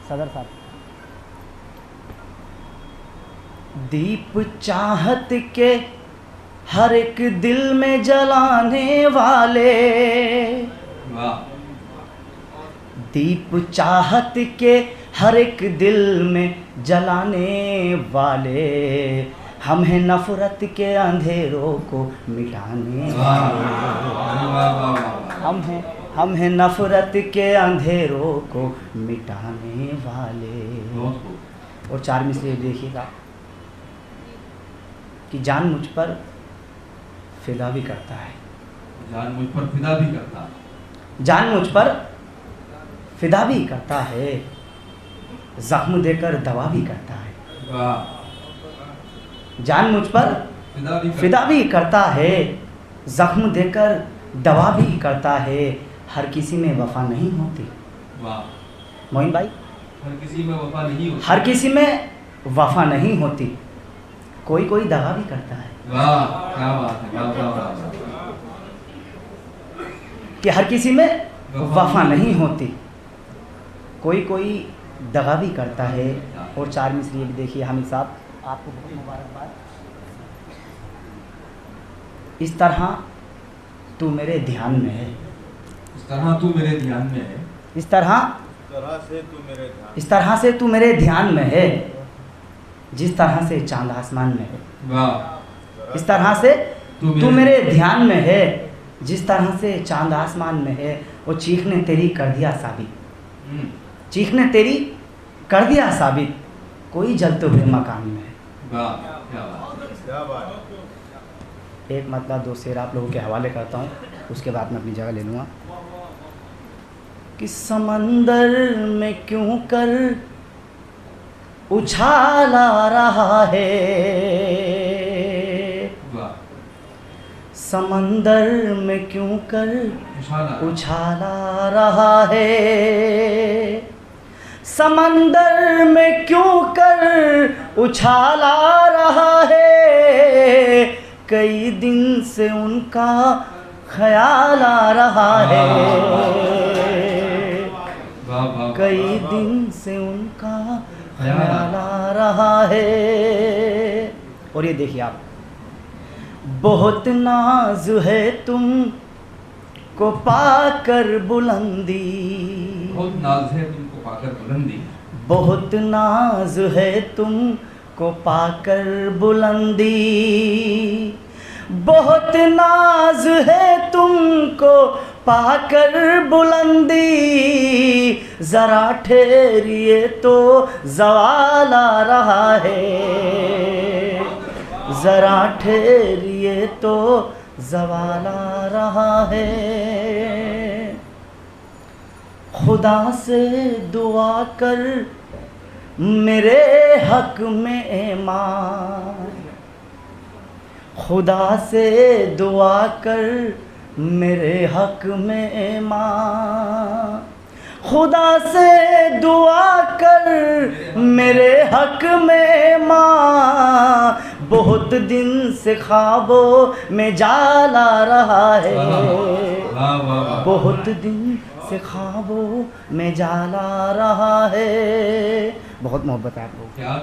सदर साहब। दीप चाहत के हर एक दिल में जलाने वाले, दीप चाहत के हर एक दिल में जलाने वाले, हम हैं नफरत के अंधेरों को मिटाने वाले। हम हैं नफरत के अंधेरों को मिटाने वाले। और 4 मिसरे देखिएगा कि जान मुझ पर फिदा भी करता है, जान मुझ पर फिदा भी करता है, जान मुझ पर फिदा भी करता है, जख्म देकर दवा भी करता है। जान मुझ पर फिदा भी करता है, जख्म देकर दवा भी करता है। हर किसी में वफा नहीं होती। मोइन भाई, हर किसी में वफा नहीं होती, हर किसी में वफा नहीं होती, कोई कोई दगा भी करता है। वाह क्या बात है, वाह वाह वाह। कि हर किसी में वफा नहीं होती, कोई कोई दगा भी करता है। और 4 मिसरे भी देखिए हामिद साहब, आपको बहुत मुबारकबाद। इस तरह तू मेरे ध्यान में है, इस तरह तू मेरे ध्यान में है, इस तरह से तू मेरे ध्यान में है, जिस तरह से चांद आसमान में है। वाह। इस तरह से तू मेरे ध्यान में है, जिस तरह से चांद आसमान में है। वो चीख ने तेरी कर दिया साबित, चीख ने तेरी कर दिया साबित, कोई जलते हुए मकान में है। वाह क्या बात। एक मतलब 2 शेर आप लोगों के हवाले करता हूँ, उसके बाद मैं अपनी जगह ले लूँगा। कि समंदर में क्यों कर उछाला रहा है, समंदर में क्यों कर उछाला रहा है, समंदर में क्यों कर उछाला रहा है। कई दिन से उनका ख्याल आ रहा है, कई दिन से उनका ख्याल आ रहा है। और ये देखिए आप, बहुत नाज है तुम को पाकर बुलंदी, बहुत नाज है तुमको पाकर बुलंदी, बहुत नाज है तुम को पाकर बुलंदी, बहुत नाज है तुमको पाकर बुलंदी। जरा ठहरिए तो ज़वाल आ रहा है, जरा ठहरिए तो ज़वाल आ रहा है। खुदा से दुआ कर मेरे हक में ईमान, खुदा से दुआ कर मेरे हक में ईमान, खुदा से दुआ कर मेरे हक में ईमान। बहुत दिन से ख्वाबों में जाला रहा है, बहुत दिन से ख्वाबों में जाला रहा है। बहुत मोहब्बत है आप लोग। क्या